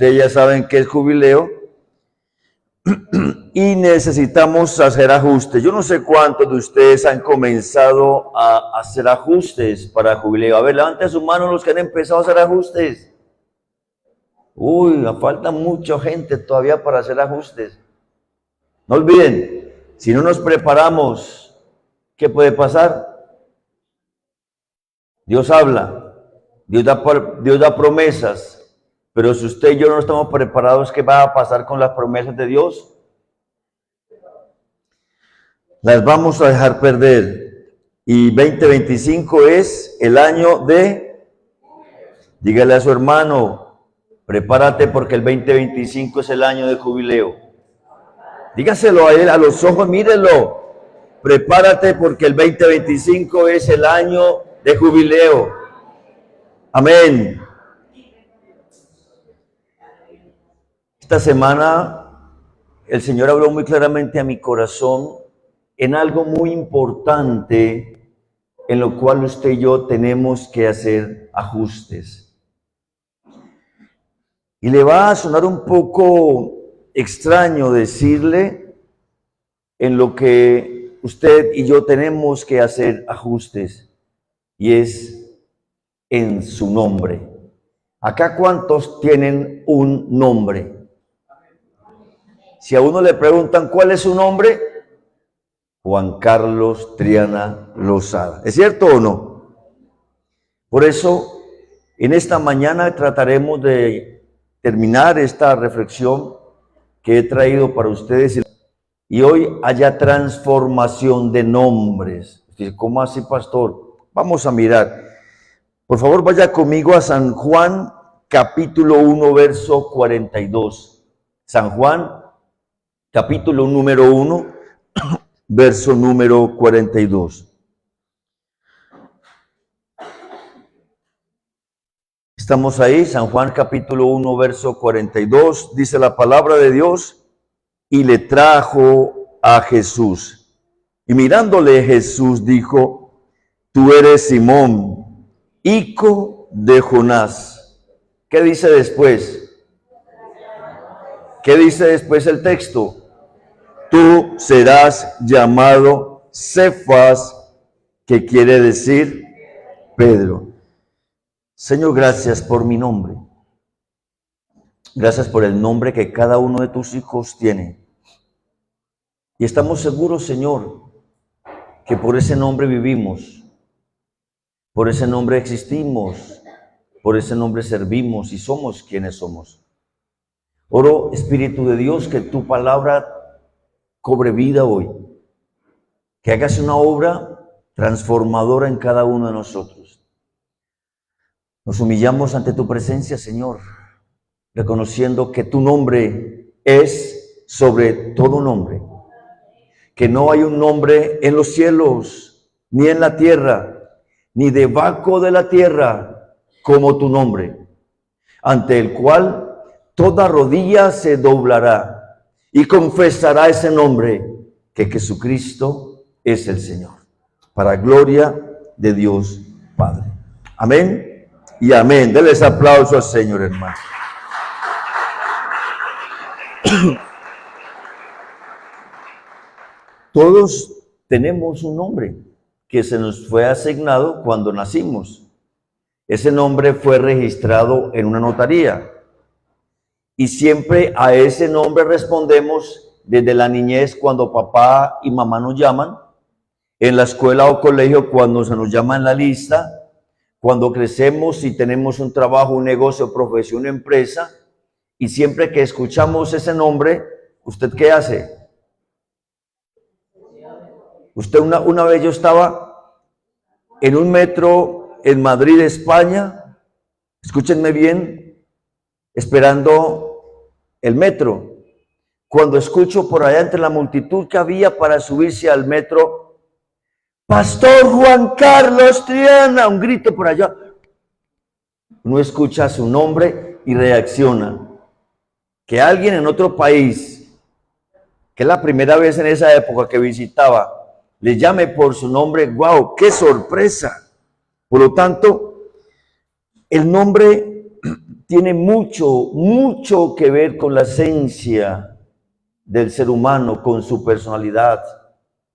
Ustedes ya saben que es jubileo y necesitamos hacer ajustes. Yo no sé cuántos de ustedes han comenzado a hacer ajustes para jubileo. A ver, levanten sus manos los que han empezado a hacer ajustes. Uy, falta mucha gente todavía para hacer ajustes. No olviden, si no nos preparamos, ¿qué puede pasar? Dios habla, Dios da promesas, pero si usted y yo no estamos preparados, ¿qué va a pasar con las promesas de Dios? Las vamos a dejar perder. Y 2025 es el año de... Dígale a su hermano, prepárate porque el 2025 es el año de jubileo. Dígaselo a él, a los ojos, mírelo. Prepárate porque el 2025 es el año de jubileo. Amén. Esta semana el Señor habló muy claramente a mi corazón en algo muy importante en lo cual usted y yo tenemos que hacer ajustes. Y le va a sonar un poco extraño decirle en lo que usted y yo tenemos que hacer ajustes, y es en su nombre. Acá, ¿cuántos tienen un nombre? Si a uno le preguntan cuál es su nombre, Juan Carlos Triana Lozada. ¿Es cierto o no? Por eso, en esta mañana trataremos de terminar esta reflexión que he traído para ustedes. Y hoy haya transformación de nombres. ¿Cómo así, pastor? Vamos a mirar. Por favor, vaya conmigo a San Juan, capítulo 1, verso 42. San Juan, capítulo número 1, verso número 42. Estamos ahí, San Juan, capítulo 1, verso 42. Dice la palabra de Dios: y le trajo a Jesús. Y mirándole Jesús dijo: tú eres Simón, hijo de Jonás. ¿Qué dice después? ¿Qué dice después el texto? Tú serás llamado Cefas, que quiere decir Pedro. Señor, gracias por mi nombre. Gracias por el nombre que cada uno de tus hijos tiene. Y estamos seguros, Señor, que por ese nombre vivimos, por ese nombre existimos, por ese nombre servimos y somos quienes somos. Oro, Espíritu de Dios, que tu palabra cobre vida hoy, que hagas una obra transformadora en cada uno de nosotros. Nos humillamos ante tu presencia, Señor, reconociendo que tu nombre es sobre todo nombre, que no hay un nombre en los cielos, ni en la tierra, ni debajo de la tierra como tu nombre, ante el cual toda rodilla se doblará y confesará ese nombre, que Jesucristo es el Señor, para gloria de Dios Padre. Amén y amén. Denles aplauso al Señor, hermano. Todos tenemos un nombre que se nos fue asignado cuando nacimos. Ese nombre fue registrado en una notaría. Y siempre a ese nombre respondemos desde la niñez, cuando papá y mamá nos llaman, en la escuela o colegio cuando se nos llama en la lista, cuando crecemos y tenemos un trabajo, un negocio, profesión, empresa, y siempre que escuchamos ese nombre, ¿usted qué hace? Usted una vez, yo estaba en un metro en Madrid, España, escúchenme bien, esperando el metro. Cuando escucho por allá entre la multitud que había para subirse al metro, Pastor Juan Carlos Triana, un grito por allá. Uno escucha su nombre y reacciona. Que alguien en otro país, que es la primera vez en esa época que visitaba, le llame por su nombre, ¡wow! ¡Qué sorpresa! Por lo tanto, el nombre tiene mucho que ver con la esencia del ser humano, con su personalidad,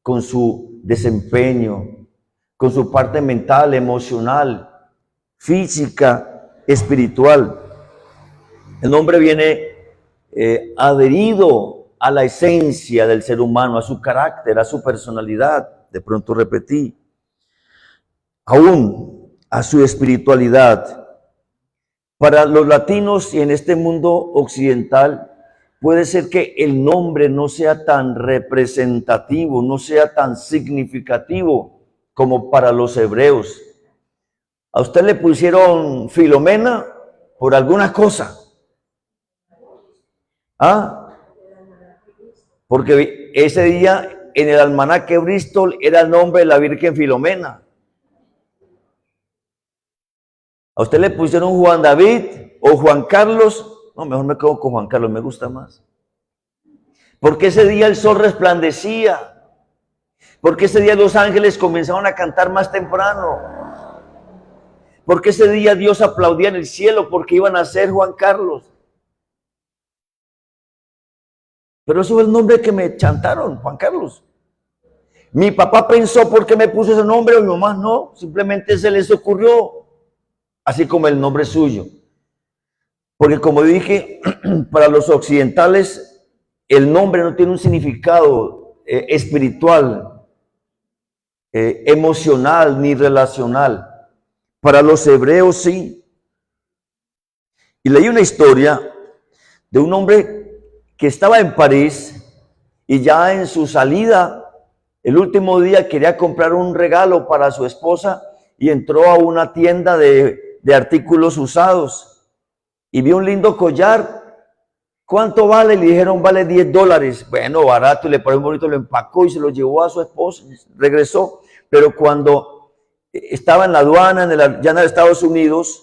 con su desempeño, con su parte mental, emocional, física, espiritual. El nombre viene adherido a la esencia del ser humano, a su carácter, a su personalidad, de pronto repetí, aún a su espiritualidad. Para los latinos y en este mundo occidental, puede ser que el nombre no sea tan representativo, no sea tan significativo como para los hebreos. A usted le pusieron Filomena por alguna cosa. ¿Ah? Porque ese día en el almanaque Bristol era el nombre de la Virgen Filomena. A usted le pusieron Juan David o Juan Carlos. No, mejor me quedo con Juan Carlos, me gusta más. Porque ese día el sol resplandecía. Porque ese día los ángeles comenzaron a cantar más temprano. Porque ese día Dios aplaudía en el cielo porque iban a ser Juan Carlos. Pero eso es el nombre que me chantaron, Juan Carlos. Mi papá pensó por qué me puso ese nombre, o mi mamá no, simplemente se les ocurrió, así como el nombre suyo. Porque como dije, para los occidentales el nombre no tiene un significado espiritual, emocional ni relacional. Para los hebreos sí. Y leí una historia de un hombre que estaba en París y ya en su salida, el último día, quería comprar un regalo para su esposa y entró a una tienda de artículos usados y vio un lindo collar. ¿Cuánto vale? Le dijeron, vale $10. Bueno, barato, y le pareció bonito, lo empacó y se lo llevó a su esposa, regresó. Pero cuando estaba en la aduana, ya en Estados Unidos,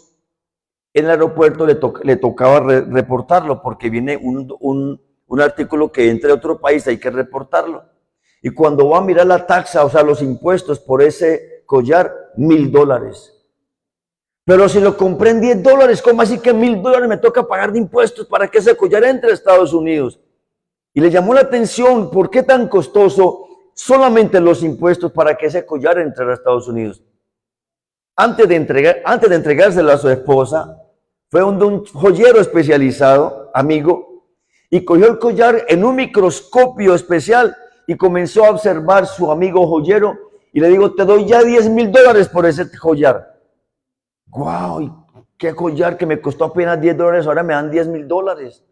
en el aeropuerto le tocaba reportarlo porque viene un artículo que entra de otro país, hay que reportarlo. Y cuando va a mirar la taxa, o sea, los impuestos por ese collar, $1,000. Pero si lo compré en $10, ¿cómo así que $1,000 me toca pagar de impuestos para que ese collar entre a Estados Unidos? Y le llamó la atención, ¿por qué tan costoso solamente los impuestos para que ese collar entre a Estados Unidos? Antes de entregárselo a su esposa, fue donde un joyero especializado, amigo, y cogió el collar en un microscopio especial y comenzó a observar su amigo joyero y le digo, te doy ya $10,000 por ese collar. ¡Guau! ¡Qué collar que me costó apenas $10! Ahora me dan $10,000.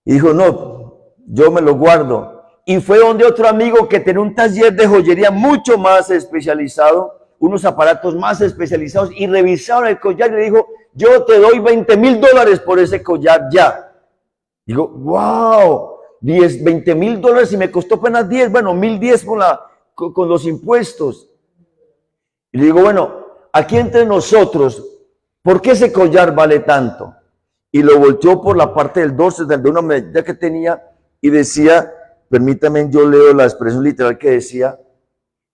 Y dijo, no, yo me lo guardo. Y fue donde otro amigo que tenía un taller de joyería mucho más especializado, unos aparatos más especializados, y revisaron el collar y le dijo, yo te doy $20,000 por ese collar ya. Digo, wow, $20,000 y me costó apenas 10, bueno, 1,010 con los impuestos. Y le digo, bueno, aquí entre nosotros, ¿por qué ese collar vale tanto? Y lo volteó por la parte del dorso de una medida que tenía y decía, permítame, yo leo la expresión literal que decía,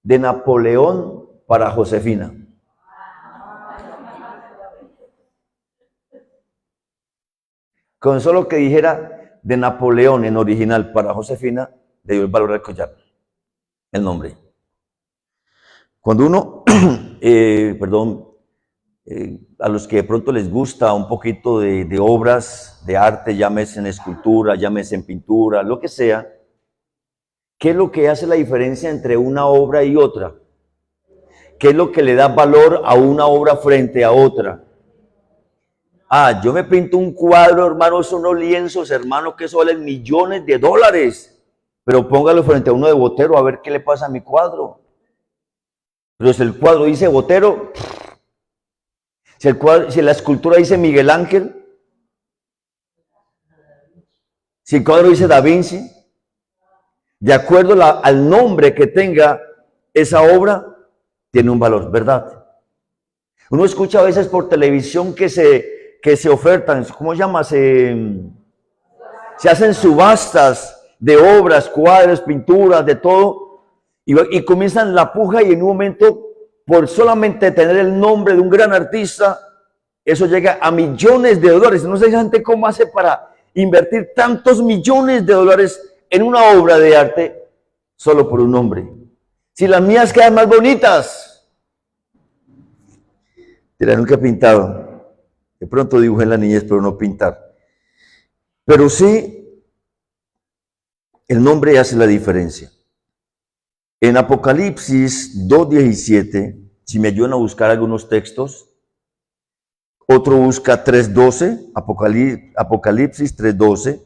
de Napoleón para Josefina. Con solo que dijera de Napoleón en original para Josefina, le dio el valor del collar, el nombre. Cuando uno, a los que de pronto les gusta un poquito de obras de arte, llámese en escultura, llámese en pintura, lo que sea, ¿qué es lo que hace la diferencia entre una obra y otra? ¿Qué es lo que le da valor a una obra frente a otra? Ah, yo me pinto un cuadro, hermano, son unos lienzos, hermano, que eso valen millones de dólares. Pero póngalo frente a uno de Botero a ver qué le pasa a mi cuadro. Pero si el cuadro dice Botero, si la escultura dice Miguel Ángel, si el cuadro dice Da Vinci, de acuerdo al nombre que tenga esa obra, tiene un valor, ¿verdad? Uno escucha a veces por televisión que se ofertan, ¿cómo se llama? Se hacen subastas de obras, cuadros, pinturas, de todo, y comienzan la puja y en un momento, por solamente tener el nombre de un gran artista, Eso llega a millones de dólares. No sé gente cómo hace para invertir tantos millones de dólares en una obra de arte solo por un nombre. Si las mías quedan más bonitas. Mira, nunca he pintado. De pronto dibujé en la niñez, pero no pintar. Pero sí, el nombre hace la diferencia. En Apocalipsis 2:17, si me ayudan a buscar algunos textos, otro busca 3:12, Apocalipsis 3:12,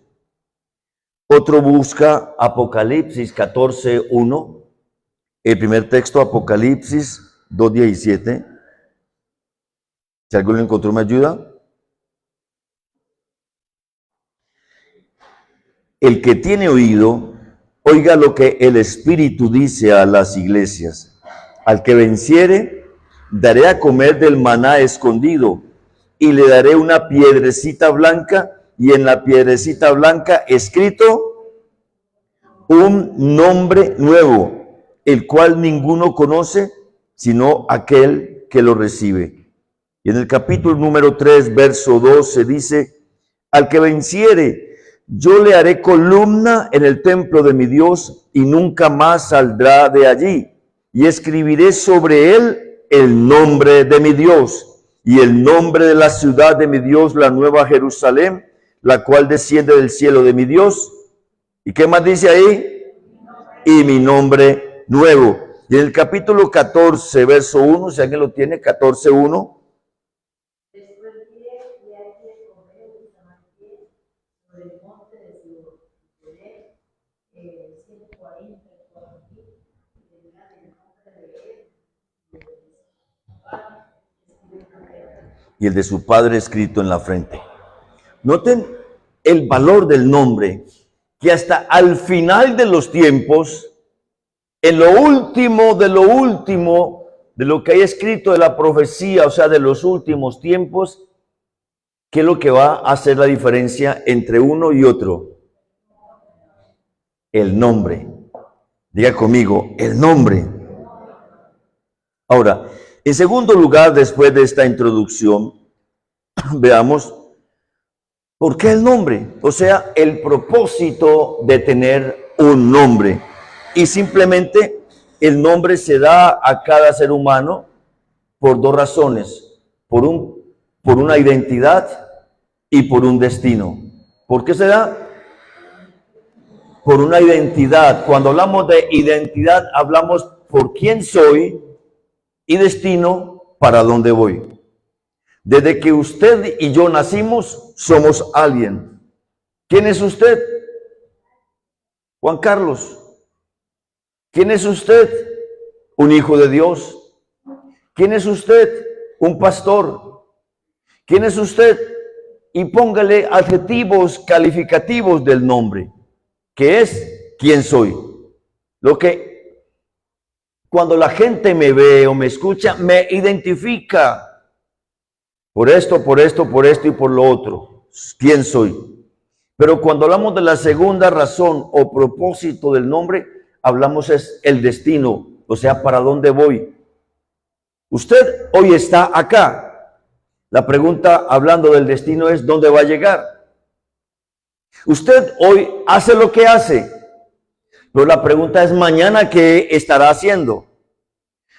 otro busca Apocalipsis 14:1, el primer texto Apocalipsis 2:17, si alguien lo encontró me ayuda. El que tiene oído, oiga lo que el Espíritu dice a las iglesias. Al que venciere, daré a comer del maná escondido, y le daré una piedrecita blanca, y en la piedrecita blanca escrito un nombre nuevo, el cual ninguno conoce, sino aquel que lo recibe. Y en el capítulo número 3, verso 12, dice, al que venciere, yo le haré columna en el templo de mi Dios, y nunca más saldrá de allí. Y escribiré sobre él el nombre de mi Dios, y el nombre de la ciudad de mi Dios, la nueva Jerusalén, la cual desciende del cielo de mi Dios. ¿Y qué más dice ahí? Y mi nombre nuevo. Y en el capítulo 14, verso 1, si alguien lo tiene, 14:1. Y el de su padre escrito en la frente. Noten el valor del nombre, que hasta al final de los tiempos, en lo último, de lo que hay escrito de la profecía, o sea, de los últimos tiempos, ¿qué es lo que va a hacer la diferencia entre uno y otro? El nombre. Diga conmigo, el nombre. Ahora, en segundo lugar, después de esta introducción, veamos por qué el nombre, o sea, el propósito de tener un nombre. Y simplemente el nombre se da a cada ser humano por dos razones, por una identidad y por un destino. ¿Por qué se da? Por una identidad. Cuando hablamos de identidad, hablamos por quién soy, y destino, para dónde voy. Desde que usted y yo nacimos, somos alguien. ¿Quién es usted? Juan Carlos. ¿Quién es usted? Un hijo de Dios. ¿Quién es usted? Un pastor. ¿Quién es usted? Y póngale adjetivos calificativos del nombre, que es quién soy. Lo que cuando la gente me ve o me escucha, me identifica por esto y por lo otro. ¿Quién soy? Pero cuando hablamos de la segunda razón o propósito del nombre, hablamos es el destino, o sea, ¿para dónde voy? Usted hoy está acá. La pregunta, hablando del destino, es ¿dónde va a llegar? Usted hoy hace lo que hace. Pero la pregunta es mañana, ¿qué estará haciendo?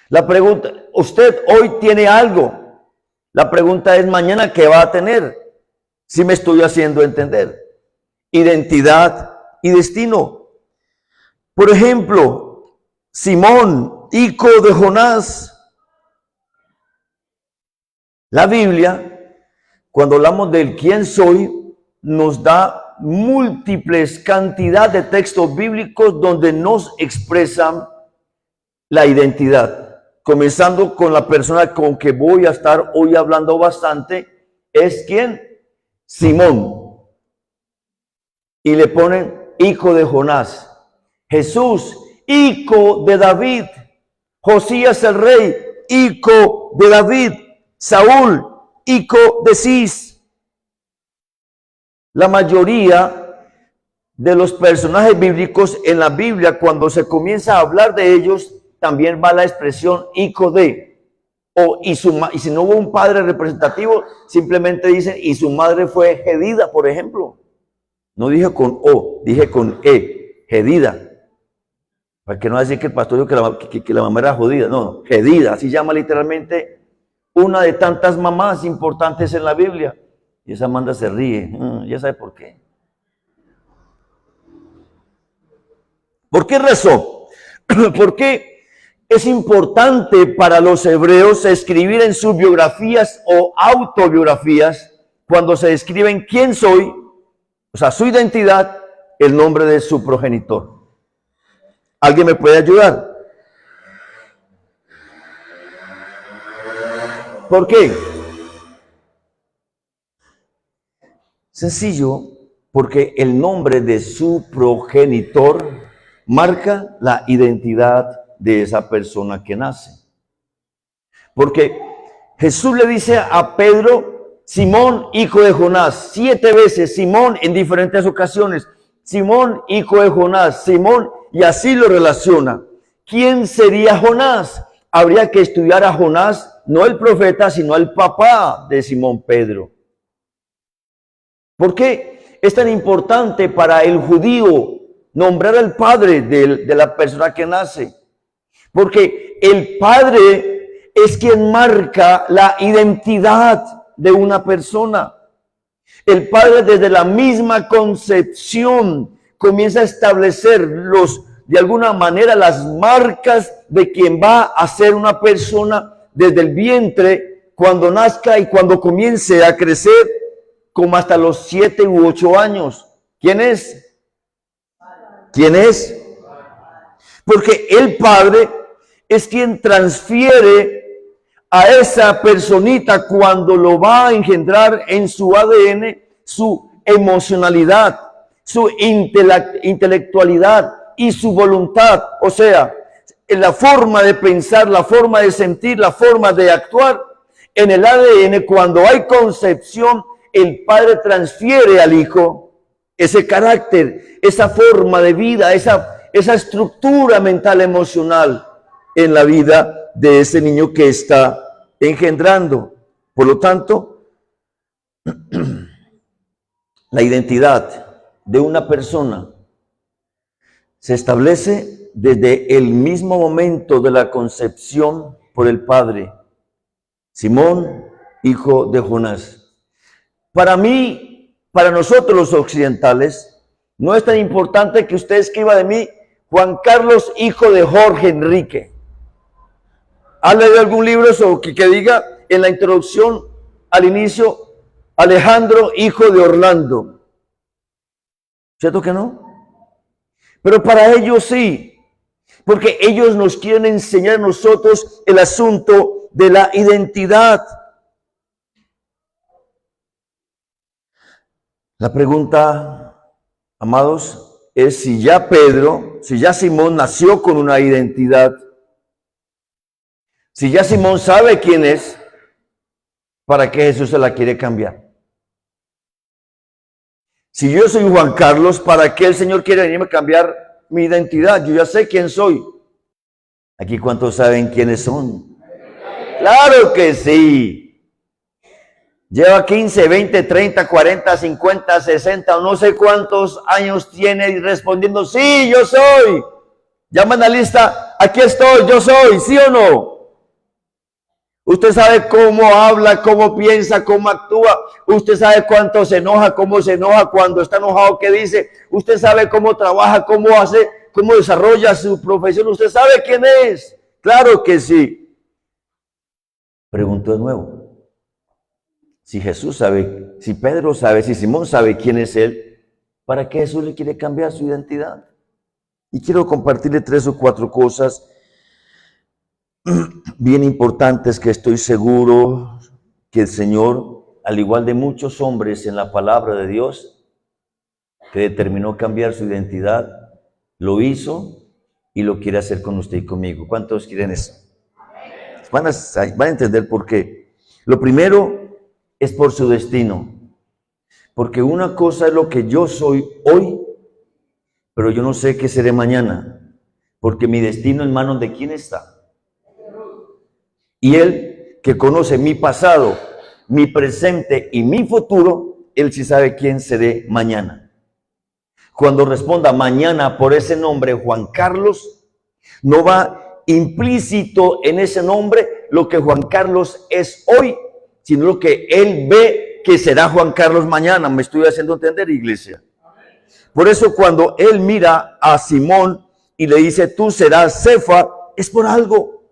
La pregunta, usted hoy tiene algo. La pregunta es mañana, ¿qué va a tener? Si me estoy haciendo entender. Identidad y destino. Por ejemplo, Simón, hijo de Jonás. La Biblia, cuando hablamos del quién soy, nos da múltiples cantidad de textos bíblicos donde nos expresan la identidad. Comenzando con la persona con que voy a estar hoy hablando bastante, es ¿quién? Simón. Y le ponen hijo de Jonás. Jesús, hijo de David. Josías el rey, hijo de David. Saúl, hijo de Cis. La mayoría de los personajes bíblicos en la Biblia, cuando se comienza a hablar de ellos, también va la expresión hijo de y si no hubo un padre representativo, simplemente dicen, y su madre fue Gedida, por ejemplo. No dije con O, dije con E, Gedida. Para que no decir que el pastor dijo que la mamá era judía. No, Gedida, así llama literalmente una de tantas mamás importantes en la Biblia. Y esa Amanda se ríe, ya sabe por qué. ¿Por qué rezó? Porque es importante para los hebreos escribir en sus biografías o autobiografías, cuando se describen quién soy, o sea, su identidad, el nombre de su progenitor. ¿Alguien me puede ayudar? ¿Por qué? Sencillo, porque el nombre de su progenitor marca la identidad de esa persona que nace. Porque Jesús le dice a Pedro, Simón, hijo de Jonás, 7 veces, Simón en diferentes ocasiones, Simón, hijo de Jonás, Simón, y así lo relaciona. ¿Quién sería Jonás? Habría que estudiar a Jonás, no el profeta, sino el papá de Simón Pedro. ¿Por qué es tan importante para el judío nombrar al padre de la persona que nace? Porque el padre es quien marca la identidad de una persona. El padre desde la misma concepción comienza a establecer de alguna manera las marcas de quien va a ser una persona desde el vientre, cuando nazca y cuando comience a crecer, como hasta los 7 u 8 años. ¿Quién es? ¿Quién es? Porque el padre es quien transfiere a esa personita cuando lo va a engendrar en su ADN, su emocionalidad, su intelectualidad y su voluntad. O sea, en la forma de pensar, la forma de sentir, la forma de actuar. En el ADN, cuando hay concepción, el padre transfiere al hijo ese carácter, esa forma de vida, esa estructura mental emocional en la vida de ese niño que está engendrando. Por lo tanto, la identidad de una persona se establece desde el mismo momento de la concepción por el padre. Simón, hijo de Jonás. Para mí, para nosotros los occidentales, no es tan importante que usted escriba de mí, Juan Carlos, hijo de Jorge Enrique. ¿Ha leído algún libro que diga en la introducción, al inicio, Alejandro, hijo de Orlando? ¿Cierto que no? Pero para ellos sí, porque ellos nos quieren enseñar a nosotros el asunto de la identidad. La pregunta, amados, es si ya Simón nació con una identidad, si ya Simón sabe quién es, ¿para qué Jesús se la quiere cambiar? Si yo soy Juan Carlos, ¿para qué el Señor quiere venirme a cambiar mi identidad? Yo ya sé quién soy. ¿Aquí cuántos saben quiénes son? ¡Claro que sí! Lleva 15, 20, 30, 40, 50, 60 o no sé cuántos años tiene respondiendo, sí, yo soy. Llaman a la lista, aquí estoy, yo soy, ¿sí o no? Usted sabe cómo habla, cómo piensa, cómo actúa. Usted sabe cuánto se enoja, cómo se enoja, cuando está enojado, qué dice. Usted sabe cómo trabaja, cómo hace, cómo desarrolla su profesión. Usted sabe quién es. Claro que sí. Pregunto de nuevo. Si Jesús sabe, si Pedro sabe, si Simón sabe quién es él, ¿para qué Jesús le quiere cambiar su identidad? Y quiero compartirle 3 o 4 cosas bien importantes que estoy seguro que el Señor, al igual de muchos hombres en la palabra de Dios, que determinó cambiar su identidad, lo hizo y lo quiere hacer con usted y conmigo. ¿Cuántos quieren eso? Van a entender por qué. Lo primero es por su destino. Porque una cosa es lo que yo soy hoy, pero yo no sé qué seré mañana. Porque mi destino en manos de quién está. Y Él que conoce mi pasado, mi presente y mi futuro, Él sí sabe quién seré mañana. Cuando responda mañana por ese nombre, Juan Carlos, no va implícito en ese nombre lo que Juan Carlos es hoy, sino lo que Él ve que será Juan Carlos mañana. ¿Me estoy haciendo entender, iglesia? Por eso cuando Él mira a Simón y le dice, tú serás Cefa, es por algo.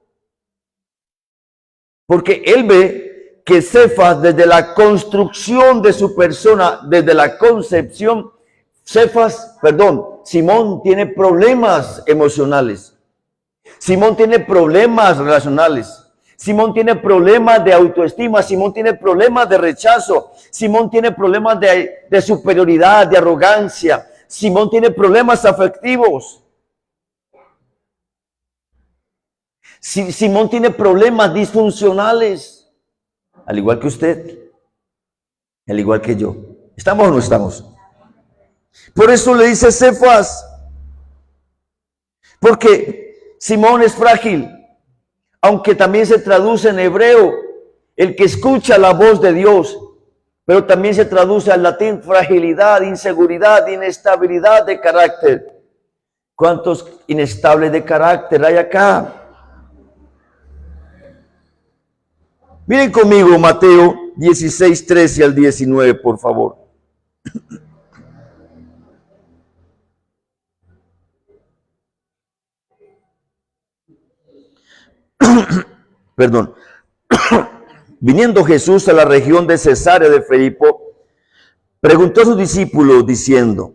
Porque Él ve que Cefas, desde la construcción de su persona, desde la concepción, Simón tiene problemas emocionales. Simón tiene problemas relacionales. Simón tiene problemas de autoestima. Simón tiene problemas de rechazo. Simón tiene problemas de superioridad, de arrogancia. Simón tiene problemas afectivos. Simón tiene problemas disfuncionales, al igual que usted, al igual que yo. ¿Estamos o no estamos? Por eso le dice Cefas, porque Simón es frágil, aunque también se traduce en hebreo, el que escucha la voz de Dios, pero también se traduce al latín fragilidad, inseguridad, inestabilidad de carácter. ¿Cuántos inestables de carácter hay acá? Miren conmigo Mateo 16, 13 al 19, por favor. Perdón. Viniendo Jesús a la región de Cesarea de Filipo, preguntó a sus discípulos diciendo,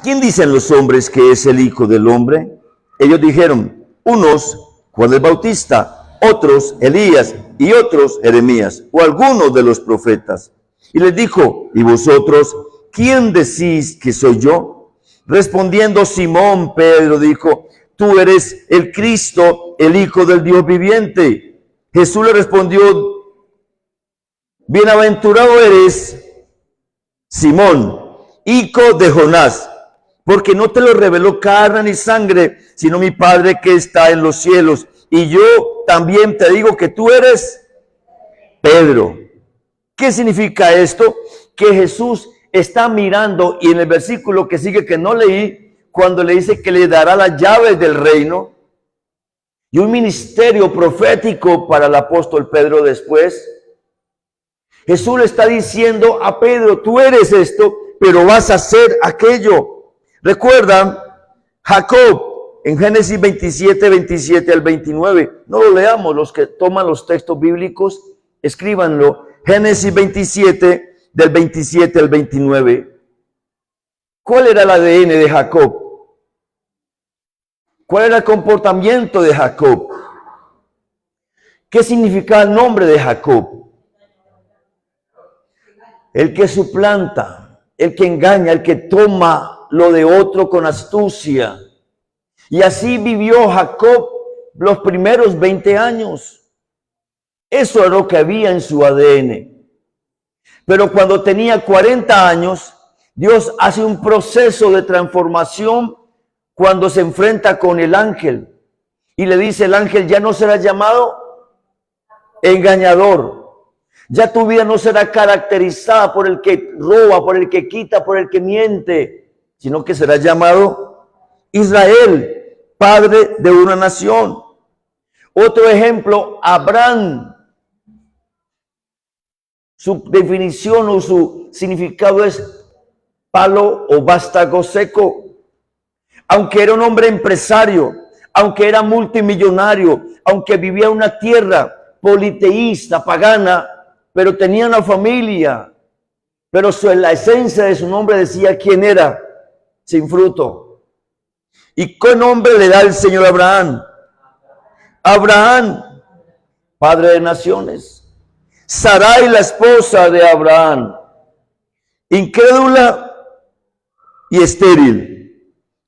¿quién dicen los hombres que es el Hijo del Hombre? Ellos dijeron, unos Juan el Bautista, otros Elías y otros Jeremías o algunos de los profetas. Y les dijo, ¿y vosotros quién decís que soy yo? Respondiendo Simón Pedro dijo, tú eres el Cristo, el Hijo del Dios viviente. Jesús le respondió, bienaventurado eres Simón, hijo de Jonás, porque no te lo reveló carne ni sangre, sino mi Padre que está en los cielos. Y yo también te digo que tú eres Pedro. ¿Qué significa esto? Que Jesús está mirando, y en el versículo que sigue que no leí, cuando le dice que le dará las llaves del reino y un ministerio profético para el apóstol Pedro después, Jesús le está diciendo a Pedro, tú eres esto, pero vas a hacer aquello. ¿Recuerdan? Jacob, en Génesis 27, 27 al 29, no lo leamos, los que toman los textos bíblicos, escríbanlo. Génesis 27, del 27 al 29. ¿Cuál era el ADN de Jacob? ¿Cuál era el comportamiento de Jacob? ¿Qué significa el nombre de Jacob? El que suplanta, el que engaña, el que toma lo de otro con astucia. Y así vivió Jacob los primeros 20 años. Eso era lo que había en su ADN. Pero cuando tenía 40 años, Dios hace un proceso de transformación cuando se enfrenta con el ángel. Y le dice el ángel, ya no será llamado engañador. Ya tu vida no será caracterizada por el que roba, por el que quita, por el que miente, sino que será llamado Israel, padre de una nación. Otro ejemplo, Abraham. Su definición o su significado es palo o vástago seco. Aunque era un hombre empresario, aunque era multimillonario, aunque vivía en una tierra politeísta, pagana, pero tenía una familia. Pero la esencia de su nombre decía quién era, sin fruto. ¿Y qué nombre le da el Señor a Abraham? Abraham, padre de naciones. Sarai, la esposa de Abraham, incrédula y estéril.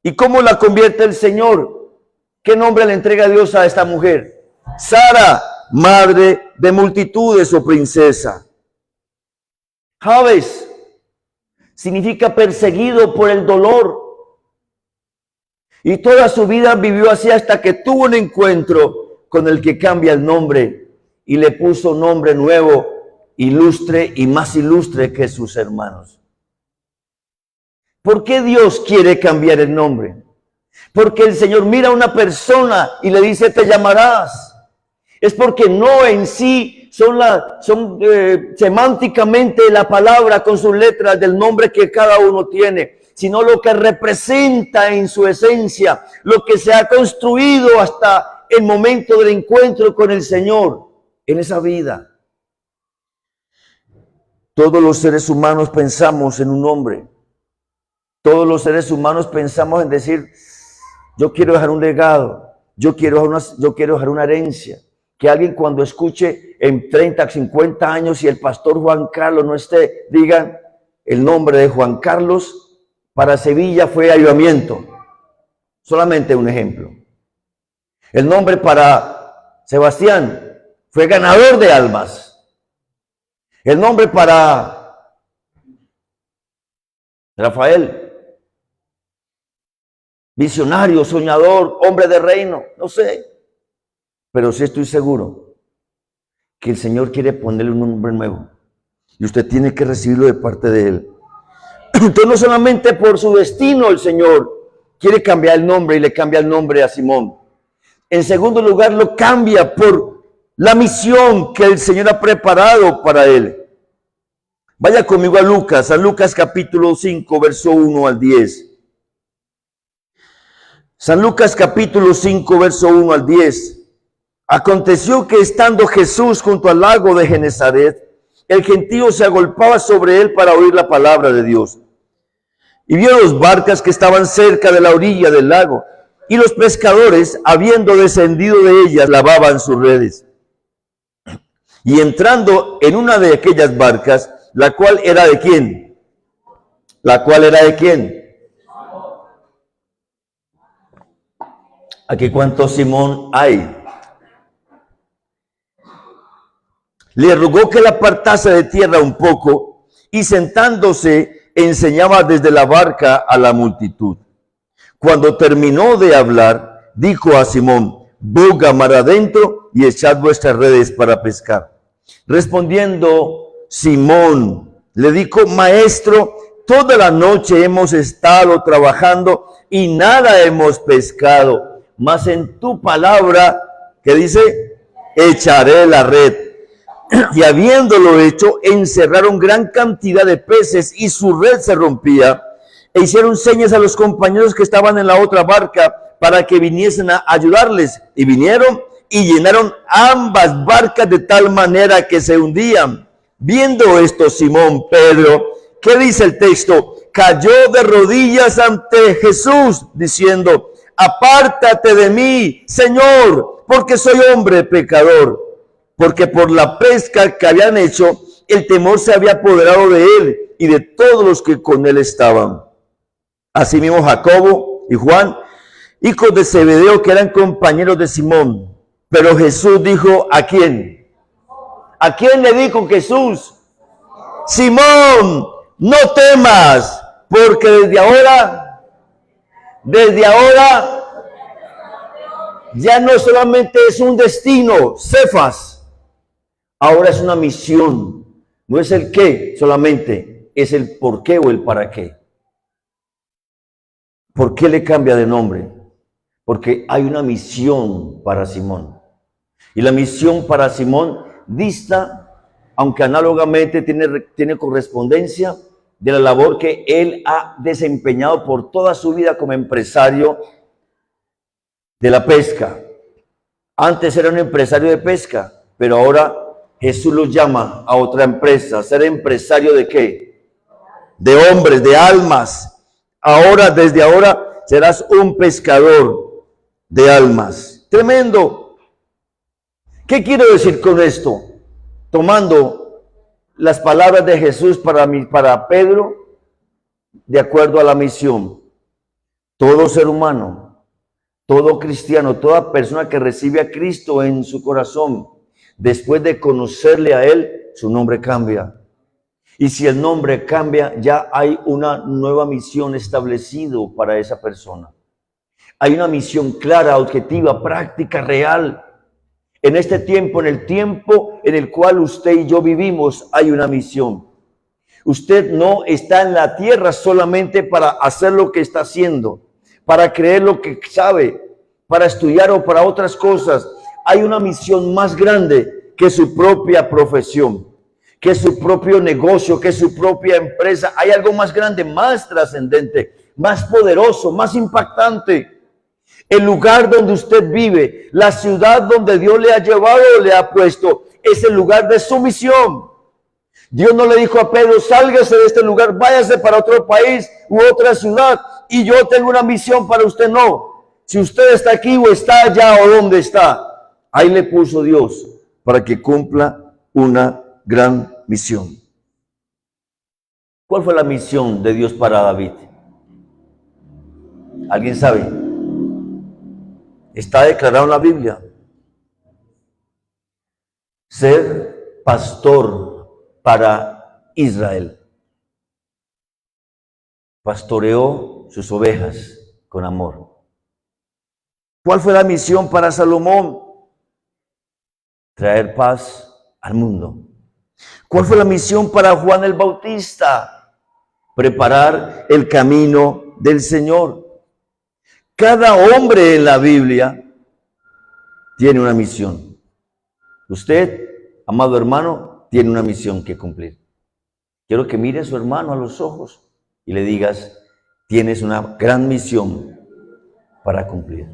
¿Y cómo la convierte el Señor? ¿Qué nombre le entrega Dios a esta mujer? Sara, madre de multitudes o princesa. Jabes significa perseguido por el dolor. Y toda su vida vivió así hasta que tuvo un encuentro con el que cambia el nombre y le puso nombre nuevo, ilustre y más ilustre que sus hermanos. ¿Por qué Dios quiere cambiar el nombre? Porque el Señor mira a una persona y le dice, te llamarás. Es porque no en sí son semánticamente la palabra con sus letras del nombre que cada uno tiene, sino lo que representa en su esencia, lo que se ha construido hasta el momento del encuentro con el Señor en esa vida. Todos los seres humanos pensamos en un nombre. Todos los seres humanos pensamos en decir, yo quiero dejar un legado, yo quiero dejar una herencia. Que alguien cuando escuche en 30, 50 años y el pastor Juan Carlos no esté, digan el nombre de Juan Carlos para Sevilla fue avivamiento. Solamente un ejemplo. El nombre para Sebastián fue ganador de almas. El nombre para Rafael, visionario, soñador, hombre de reino, no sé. Pero sí estoy seguro que el Señor quiere ponerle un nombre nuevo. Y usted tiene que recibirlo de parte de Él. Entonces no solamente por su destino el Señor quiere cambiar el nombre y le cambia el nombre a Simón. En segundo lugar lo cambia por la misión que el Señor ha preparado para él. Vaya conmigo a San Lucas capítulo 5, verso 1 al 10. San Lucas capítulo 5, verso 1 al 10. Aconteció que estando Jesús junto al lago de Genezaret, el gentío se agolpaba sobre él para oír la palabra de Dios. Y vio dos barcas que estaban cerca de la orilla del lago, y los pescadores, habiendo descendido de ellas, lavaban sus redes. Y entrando en una de aquellas barcas, la cual era de ¿quién? ¿La cual era de quién? Aquí cuántos Simón hay. Le rogó que la apartase de tierra un poco, y sentándose enseñaba desde la barca a la multitud. Cuando terminó de hablar, dijo a Simón: boga mar adentro y echad vuestras redes para pescar. Respondiendo Simón, le dijo: maestro, toda la noche hemos estado trabajando y nada hemos pescado, mas en tu palabra, ¿qué dice? Echaré la red. Y habiéndolo hecho, encerraron gran cantidad de peces y su red se rompía. E hicieron señas a los compañeros que estaban en la otra barca para que viniesen a ayudarles. Y vinieron y llenaron ambas barcas de tal manera que se hundían. Viendo esto, Simón Pedro, ¿qué dice el texto? Cayó de rodillas ante Jesús, diciendo: apártate de mí, Señor, porque soy hombre pecador. Porque por la pesca que habían hecho, el temor se había apoderado de él y de todos los que con él estaban. Asimismo Jacobo y Juan, hijos de Zebedeo, que eran compañeros de Simón. Pero Jesús dijo: ¿a quién? ¿A quién le dijo Jesús? Simón, no temas, porque desde ahora, ya no solamente es un destino, Cefas. Ahora es una misión, no es el qué solamente, es el por qué o el para qué. ¿Por qué le cambia de nombre? Porque hay una misión para Simón. Y la misión para Simón dista, aunque análogamente tiene correspondencia de la labor que él ha desempeñado por toda su vida como empresario de la pesca. Antes era un empresario de pesca, pero ahora Jesús los llama a otra empresa. ¿Ser empresario de qué? De hombres, de almas. Ahora, desde ahora, serás un pescador de almas. Tremendo. ¿Qué quiero decir con esto? Tomando las palabras de Jesús para Pedro, de acuerdo a la misión. Todo ser humano, todo cristiano, toda persona que recibe a Cristo en su corazón, después de conocerle a Él, su nombre cambia. Y si el nombre cambia, ya hay una nueva misión establecida para esa persona. Hay una misión clara, objetiva, práctica, real. En este tiempo, en el tiempo en el cual usted y yo vivimos, hay una misión. Usted no está en la tierra solamente para hacer lo que está haciendo, para creer lo que sabe, para estudiar o para otras cosas. Hay una misión más grande que su propia profesión, que su propio negocio, que su propia empresa. Hay algo más grande, más trascendente, más poderoso, más impactante. El lugar donde usted vive, la ciudad donde Dios le ha llevado o le ha puesto, es el lugar de su misión. Dios no le dijo a Pedro, sálgase de este lugar, váyase para otro país u otra ciudad, y yo tengo una misión para usted. No. Si usted está aquí o está allá o donde está, ahí le puso Dios para que cumpla una gran misión. ¿Cuál fue la misión de Dios para David? ¿Alguien sabe? Está declarado en la Biblia. Ser pastor para Israel. Pastoreó sus ovejas con amor. ¿Cuál fue la misión para Salomón? Traer paz al mundo. ¿Cuál fue la misión para Juan el Bautista? Preparar el camino del Señor. Cada hombre en la Biblia tiene una misión. Usted, amado hermano, tiene una misión que cumplir. Quiero que mire a su hermano a los ojos y le digas, tienes una gran misión para cumplir.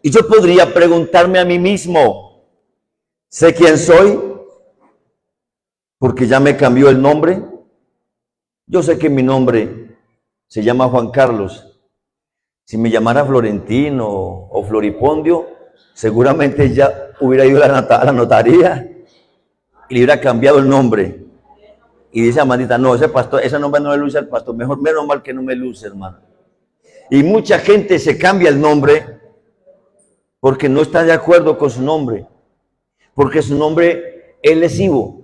Y yo podría preguntarme a mí mismo, ¿sé quién soy? Porque ya me cambió el nombre. Yo sé que mi nombre se llama Juan Carlos. Si me llamara Florentino o Floripondio, seguramente ya hubiera ido a la notaría y le hubiera cambiado el nombre. Y dice Amandita, no, ese pastor, ese nombre no le luce al pastor, mejor, menos mal que no me luce, hermano. Y mucha gente se cambia el nombre porque no está de acuerdo con su nombre, porque su nombre es lesivo,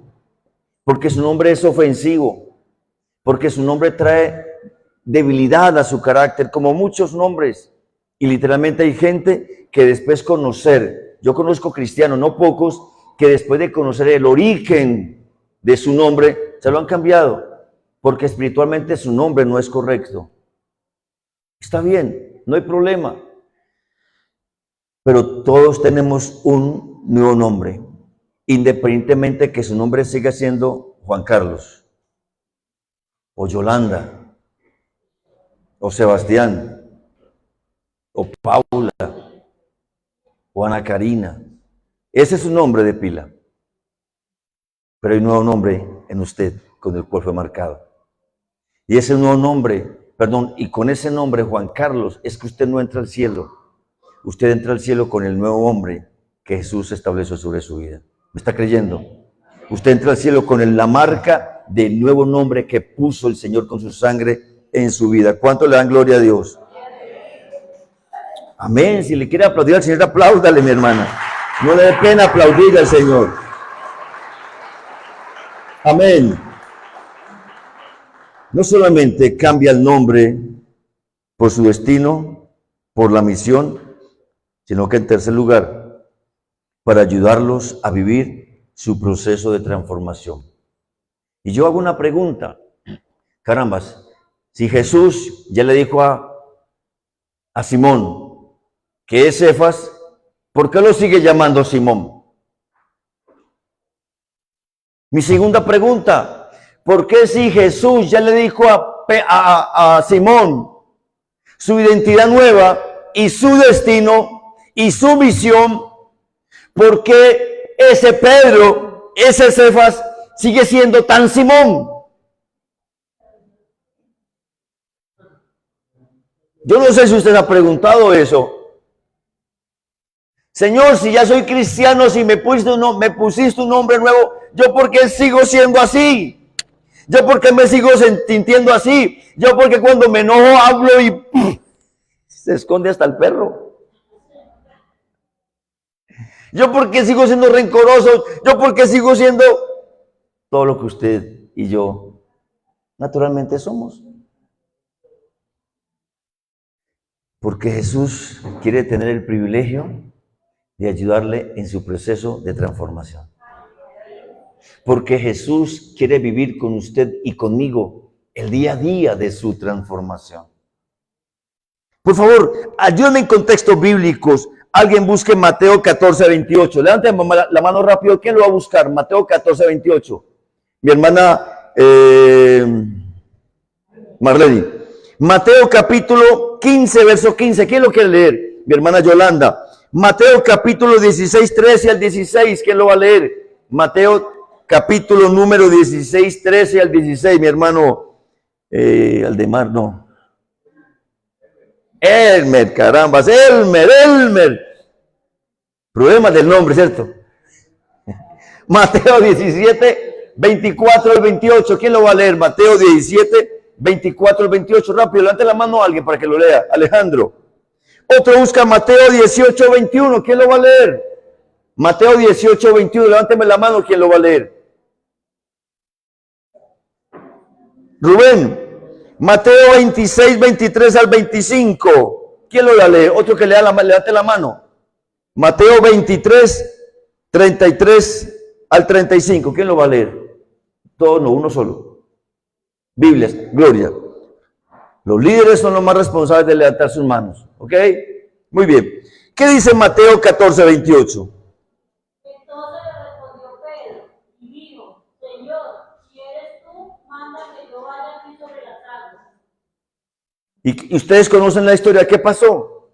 porque su nombre es ofensivo, porque su nombre trae debilidad a su carácter, como muchos nombres. Y literalmente hay gente que después conocer, yo conozco cristianos, no pocos, que después de conocer el origen de su nombre, se lo han cambiado, porque espiritualmente su nombre no es correcto. Está bien, no hay problema. Pero todos tenemos un nuevo nombre, independientemente que su nombre siga siendo Juan Carlos, o Yolanda, o Sebastián, o Paula, o Ana Karina. Ese es su nombre de pila. Pero hay un nuevo nombre en usted, con el cual fue marcado. Y ese nuevo nombre, y con ese nombre, Juan Carlos, es que usted no entra al cielo. Usted entra al cielo con el nuevo hombre que Jesús estableció sobre su vida. ¿Me está creyendo? Usted entra al cielo con la marca del nuevo nombre que puso el Señor con su sangre en su vida. ¿Cuánto le dan gloria a Dios? Amén. Si le quiere aplaudir al Señor, apláudale, mi hermana. No le dé pena aplaudir al Señor. Amén. No solamente cambia el nombre por su destino, por la misión, sino que en tercer lugar, para ayudarlos a vivir su proceso de transformación. Y yo hago una pregunta, carambas, si Jesús ya le dijo a Simón que es Cefas, ¿por qué lo sigue llamando Simón? Mi segunda pregunta, ¿por qué si Jesús ya le dijo a Simón su identidad nueva y su destino y su misión, por qué ese Pedro, ese Cefas, sigue siendo tan Simón? Yo no sé si usted ha preguntado eso. Señor, si ya soy cristiano, si me pusiste un nombre nuevo, ¿yo por qué sigo siendo así? ¿Yo por qué me sigo sintiendo así? ¿Yo por qué cuando me enojo hablo y se esconde hasta el perro? ¿Yo por qué sigo siendo rencoroso? ¿Yo por qué sigo siendo todo lo que usted y yo naturalmente somos? Porque Jesús quiere tener el privilegio de ayudarle en su proceso de transformación. Porque Jesús quiere vivir con usted y conmigo el día a día de su transformación. Por favor, ayúdenme en contextos bíblicos. Alguien busque Mateo 14, 28. Levanten la mano rápido. ¿Quién lo va a buscar? Mateo 14, 28. Mi hermana Marlene. Mateo capítulo 15, verso 15. ¿Quién lo quiere leer? Mi hermana Yolanda. Mateo capítulo 16, 13 al 16. ¿Quién lo va a leer? Mateo capítulo número 16, 13 al 16. Mi hermano Aldemar, no. Elmer, carambas, Elmer. Problema del nombre, ¿cierto? Mateo 17, 24 al 28. ¿Quién lo va a leer? Mateo 17, 24 al 28. Rápido, levante la mano a alguien para que lo lea. Alejandro. Otro busca Mateo 18, 21. ¿Quién lo va a leer? Mateo 18, 21. Levánteme la mano. ¿Quién lo va a leer? Rubén. Mateo 26, 23 al 25. ¿Quién lo va a leer? Otro que levante la mano. Mateo 23, 33 al 35. ¿Quién lo va a leer? Todos no, uno solo. Biblias, gloria. Los líderes son los más responsables de levantar sus manos. ¿Ok? Muy bien. ¿Qué dice Mateo 14, 28? Entonces le respondió Pedro y dijo: Señor, si eres tú, manda que yo vaya aquí sobre las aguas. Y ustedes conocen la historia. ¿Qué pasó?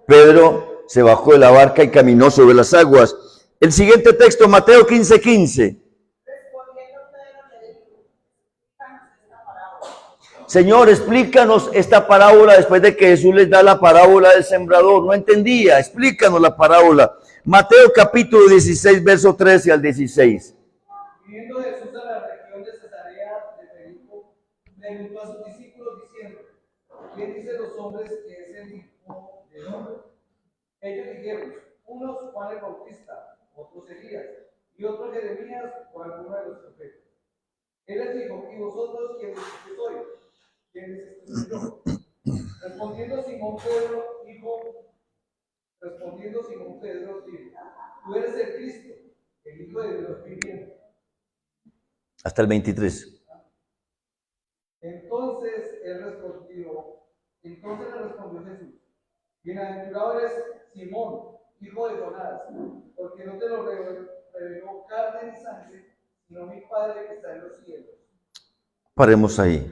Pedro se bajó de la barca y caminó sobre las aguas. El siguiente texto, Mateo 15, 15. Señor, explícanos esta parábola después de que Jesús les da la parábola del sembrador. No entendía, explícanos la parábola. Mateo capítulo 16, verso 13 al 16. Viniendo Jesús a la región de Cesarea de Filipo, preguntó a sus discípulos diciendo: ¿Quién dicen los hombres que es el Hijo del Hombre? Ellos dijeron: unos Juan el Bautista, otros Elías, y otros Jeremías o alguno de los profetas. Él les dijo: ¿y vosotros quiénes sois? ¿Quién es yo? Respondiendo Simón Pedro, dijo: tú eres el Cristo, el Hijo de Dios viviente. Hasta el 23. Entonces le respondió Jesús: bienaventurado eres Simón, hijo de Jonás, porque no te lo reveló carne ni sangre, sino mi Padre que está en los cielos. Paremos ahí.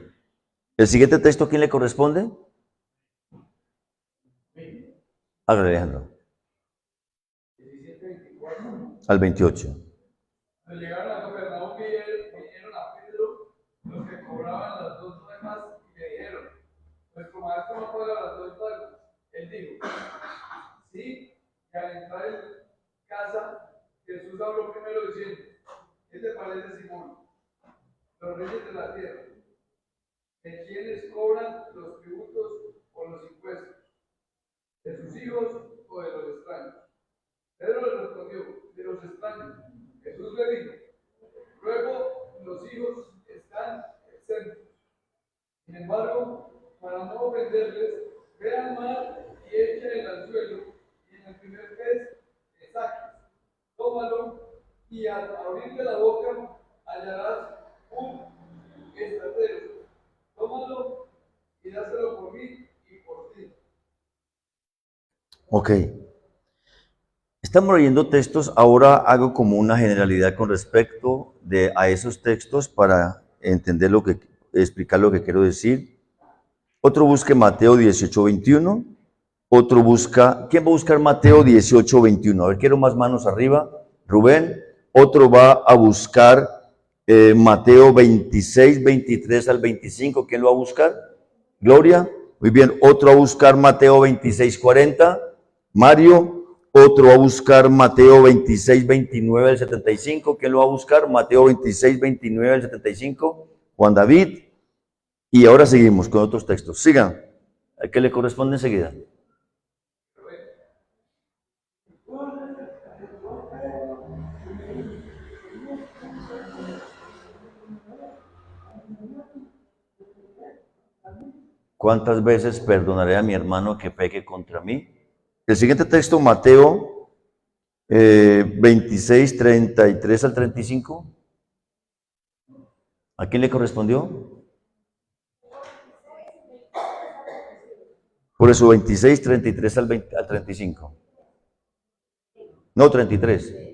¿El siguiente texto quién le corresponde? Hágale, Alejandro. 17:24. Al 28. Al llegar a Capernaum vinieron a Pedro los que cobraban las 2 dracmas y le dijeron: nuestro maestro no paga las 2 dracmas. Él dijo: sí, y al entrar en casa, Jesús habló primero diciendo: ¿qué te parece, Simón? Los reyes de la tierra, ¿de quiénes cobran los tributos o los impuestos? ¿De sus hijos o de los extraños? Pedro le respondió: de los extraños. Jesús le dijo: luego los hijos están exentos. Sin embargo, para no ofenderles, ve al mar y echa el anzuelo, y en el primer pez que saques, tómalo, y al abrirle la boca hallarás un estratero. Tómalo y dáselo por mí y por ti. Ok. Estamos leyendo textos. Ahora hago como una generalidad con respecto a esos textos para entender explicar lo que quiero decir. Otro busque Mateo 18, 21. Otro busca, ¿quién va a buscar Mateo 18, 21? A ver, quiero más manos arriba. Rubén. Otro va a buscar Mateo 26, 23 al 25. ¿Quién lo va a buscar? Gloria. Muy bien. Otro va a buscar Mateo 26, 40. Mario. Otro va a buscar Mateo 26, 29 al 75. ¿Quién lo va a buscar? Mateo 26, 29 al 75. Juan David. Y ahora seguimos con otros textos. Sigan. ¿A qué le corresponde enseguida? ¿Cuántas veces perdonaré a mi hermano que peque contra mí? El siguiente texto, Mateo 26, 33 al 35. ¿A quién le correspondió? Por eso 26, 33 al 35. No, 33.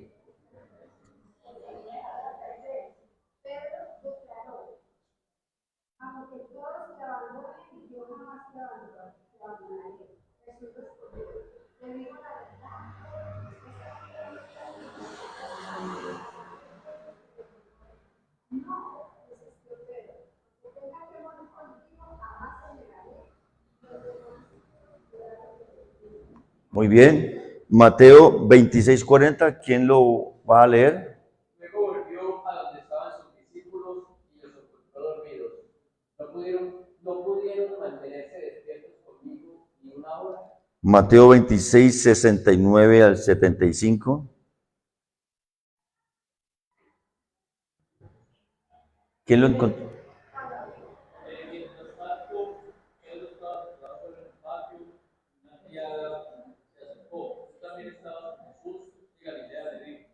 Muy bien. Mateo 26, 40. ¿Quién lo va a leer? Luego volvió a donde estaban sus discípulos y los encontró dormidos. No pudieron mantenerse despiertos conmigo ni una hora. Mateo 26, 69 al 75. ¿Quién lo encontró? Mientras tanto, él estaba sentado en el patio, una criada se acercó. Tú también estabas con Jesús de Galilea, le dijo.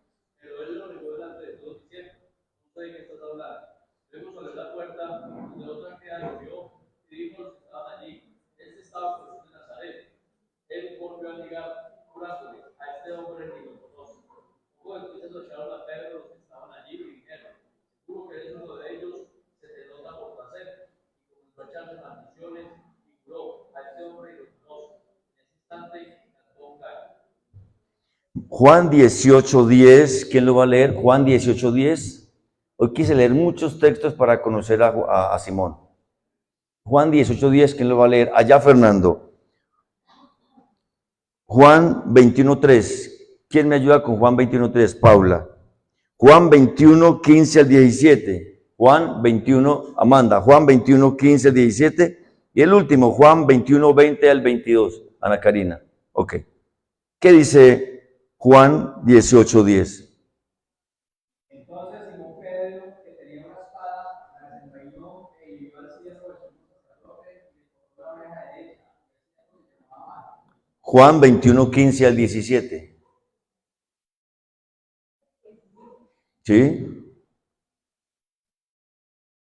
Pero él lo negó delante de todos diciendo, no sé de qué estás hablando. Luego salió a la puerta, donde otra criada lo vio y dijo a los que estaban allí, este estaba con Jesús de Nazaret. Él volvió a negar, jurándole, a este hombre ni lo conoce. Luego entonces lo echaron a Pedro los que estaban allí y dijeron, seguro que eres uno de ellos, se te nota por placer. Y comenzó a echarle maldiciones y juró, a este hombre ni lo conoce. En ese instante cantó un gallo. Juan 18:10, ¿quién lo va a leer? Juan 18:10. Hoy quise leer muchos textos para conocer a Simón. Juan 18:10, ¿quién lo va a leer? Allá Fernando. Juan 21:3. ¿Quién me ayuda con Juan 21:3? Paula. Juan 21:15 al 17. Juan 21, Amanda. Juan 21:15 al 17. Y el último, Juan 21:20 al 22. Ana Karina. Ok. ¿Qué dice Juan 18:10? Entonces Simón Pedro, que tenía una espada, la desenvainó e hirió al siervo del sumo sacerdote y le cortó la oreja derecha. Y el siervo se llamaba Malco. Juan 21:15 al 17. ¿Sí?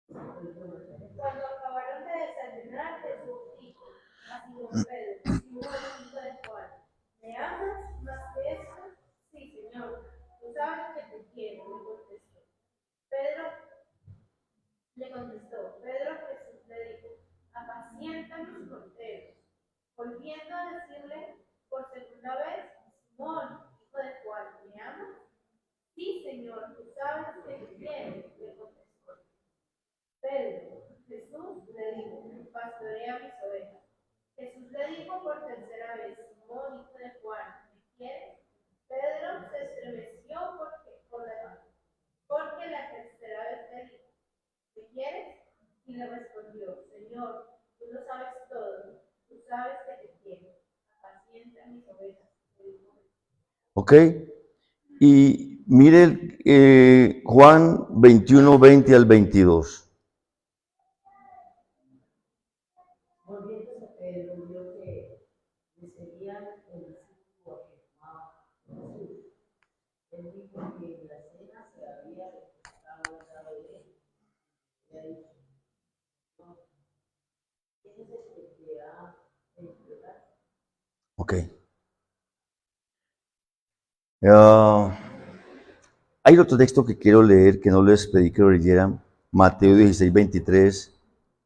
Cuando acabaron de desayunar, Jesús dijo a Simón Pedro, Simón, hijo de Juan, ¿me amas más que esto? Sí, Señor, tú sabes que te quiero, le contestó. Pedro Jesús le dijo, apacienta mis corderos. Volviendo a decirle por segunda vez, Simón, hijo de Juan, ¿me amas? Sí, Señor, tú sabes que te quiero, le contestó. Pedro, Jesús le dijo, pastorea mis ovejas. Jesús le dijo por tercera vez, Simón, hijo de Juan, ¿me quieres? Pedro se estremeció porque la tercera vez le dijo, ¿me quieres? Y le respondió, Señor, tú lo sabes todo, tú sabes que te quiero, apacienta mis ovejas. Ok. Y mire Juan 21:20 al 22. Volviéndose Pedro vio que le seguían el discípulo que llamaba Jesús. Él dijo que en la cena se había recostado al lado de él. Le ha dicho, no, ¿quién es el que te ha entregar? Ok. Hay otro texto que quiero leer, que no les pedí que lo leyeran, Mateo 16:23.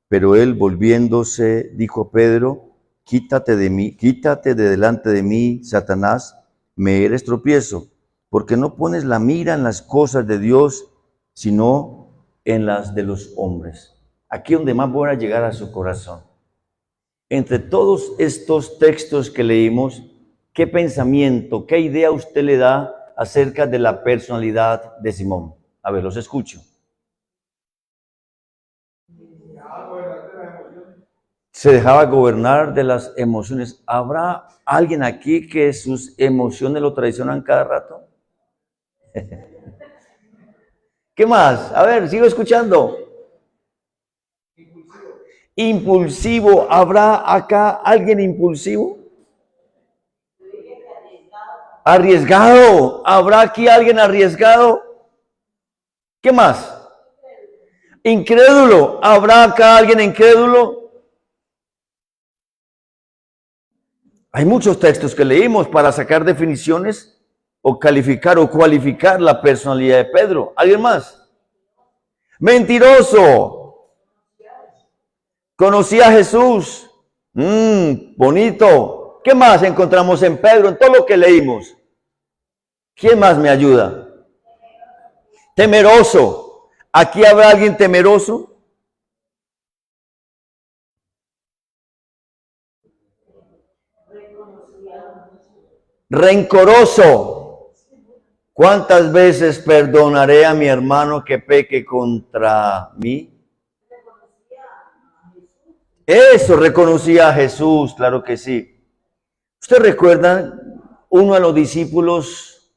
Pero él, volviéndose, dijo a Pedro, quítate de delante de mí, Satanás, me eres tropiezo, porque no pones la mira en las cosas de Dios, sino en las de los hombres. Aquí donde más voy a llegar a su corazón. Entre todos estos textos que leímos, ¿qué pensamiento, qué idea usted le da acerca de la personalidad de Simón? A ver, los escucho. Se dejaba gobernar de las emociones. ¿Habrá alguien aquí que sus emociones lo traicionan cada rato? ¿Qué más? A ver, sigo escuchando. Impulsivo Impulsivo. ¿Habrá acá alguien impulsivo? Arriesgado. ¿Habrá aquí alguien arriesgado? ¿Qué más? Incrédulo. ¿Habrá acá alguien incrédulo? Hay muchos textos que leímos para sacar definiciones o calificar o cualificar la personalidad de Pedro. ¿Alguien más? Mentiroso. Conocía a Jesús. Bonito. ¿Qué más encontramos en Pedro? En todo lo que leímos. ¿Quién más me ayuda? Temeroso. ¿Aquí habrá alguien temeroso? Rencoroso. ¿Cuántas veces perdonaré a mi hermano que peque contra mí? Eso, reconocía a Jesús, claro que sí. ¿Ustedes recuerdan uno de los discípulos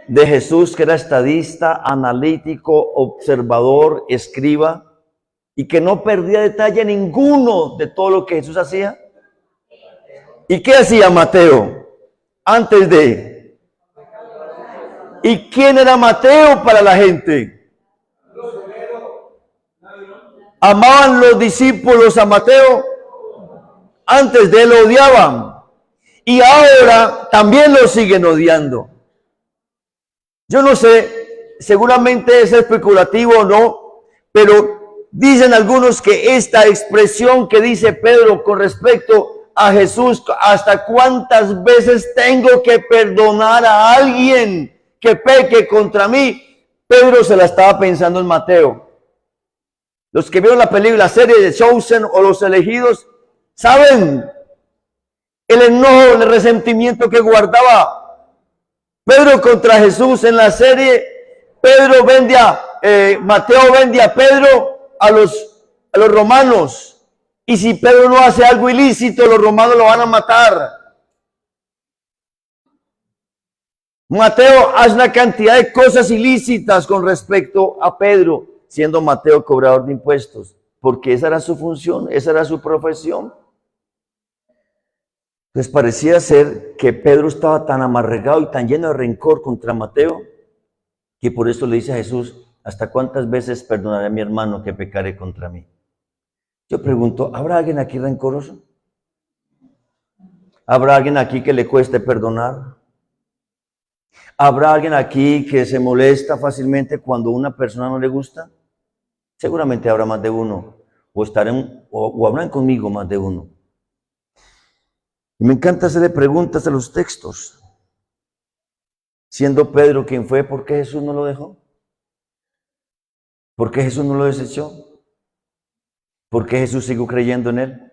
de Jesús que era estadista, analítico, observador, escriba y que no perdía detalle ninguno de todo lo que Jesús hacía? ¿Y qué hacía Mateo antes de? ¿Y quién era Mateo para la gente? ¿Amaban los discípulos a Mateo? Antes de él lo odiaban. Y ahora también lo siguen odiando. Yo no sé, seguramente es especulativo o no, pero dicen algunos que esta expresión que dice Pedro con respecto a Jesús, ¿hasta cuántas veces tengo que perdonar a alguien que peque contra mí? Pedro se la estaba pensando en Mateo. Los que vieron la serie de Chosen o Los Elegidos, saben el enojo, el resentimiento que guardaba Pedro contra Jesús en la serie. Mateo vende a Pedro a los romanos. Y si Pedro no hace algo ilícito, los romanos lo van a matar. Mateo hace una cantidad de cosas ilícitas con respecto a Pedro, siendo Mateo cobrador de impuestos, porque esa era su función, esa era su profesión. Entonces parecía ser que Pedro estaba tan amargado y tan lleno de rencor contra Mateo, que por eso le dice a Jesús, ¿hasta cuántas veces perdonaré a mi hermano que pecare contra mí? Yo pregunto, ¿habrá alguien aquí rencoroso? ¿Habrá alguien aquí que le cueste perdonar? ¿Habrá alguien aquí que se molesta fácilmente cuando una persona no le gusta? Seguramente habrá más de uno, o habrán conmigo más de uno. Y me encanta hacerle preguntas a los textos. Siendo Pedro quien fue, ¿por qué Jesús no lo dejó? ¿Por qué Jesús no lo desechó? ¿Por qué Jesús siguió creyendo en él?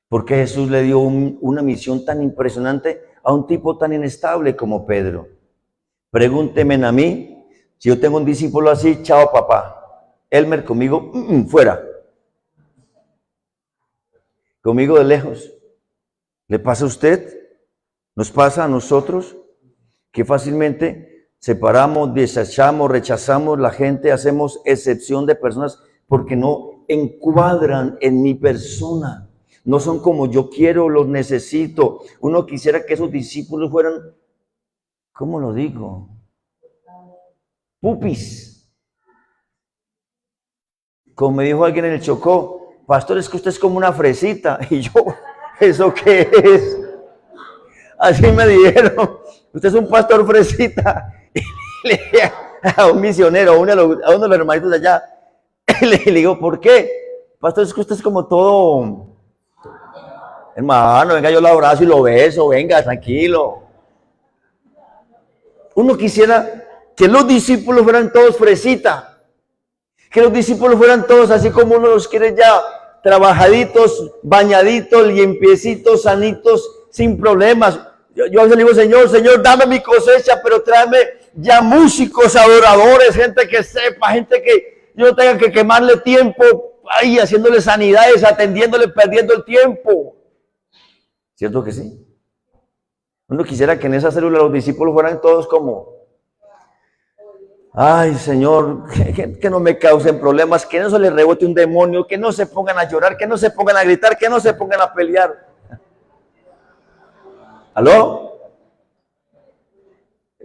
¿Por qué Jesús le dio una misión tan impresionante a un tipo tan inestable como Pedro? Pregúntenme a mí, si yo tengo un discípulo así, chao papá. Elmer, conmigo, fuera. Conmigo de lejos. ¿Le pasa a usted? ¿Nos pasa a nosotros? Que fácilmente separamos, desechamos, rechazamos la gente, hacemos excepción de personas porque no encuadran en mi persona. No son como yo quiero, los necesito. Uno quisiera que esos discípulos fueran, ¿cómo lo digo? Pupis. Como me dijo alguien en el Chocó, pastor, es que usted es como una fresita. Y yo, ¿eso qué es? Así me dijeron, usted es un pastor fresita. Y le dije a un misionero, a uno de los hermanitos de allá, le digo, ¿por qué? Pastor, es que usted es como todo, hermano, venga, yo lo abrazo y lo beso, venga, tranquilo. Uno quisiera que los discípulos fueran todos fresita, que los discípulos fueran todos así como uno los quiere ya, trabajaditos, bañaditos, limpiecitos, sanitos, sin problemas. Yo a veces le digo, Señor, dame mi cosecha, pero tráeme ya músicos, adoradores, gente que sepa, gente que yo no tenga que quemarle tiempo ahí, haciéndole sanidades, atendiéndole, perdiendo el tiempo. ¿Cierto que sí? Uno quisiera que en esa célula los discípulos fueran todos como, Ay, Señor, que no me causen problemas, que no se les rebote un demonio, que no se pongan a llorar, que no se pongan a gritar, que no se pongan a pelear. ¿Aló?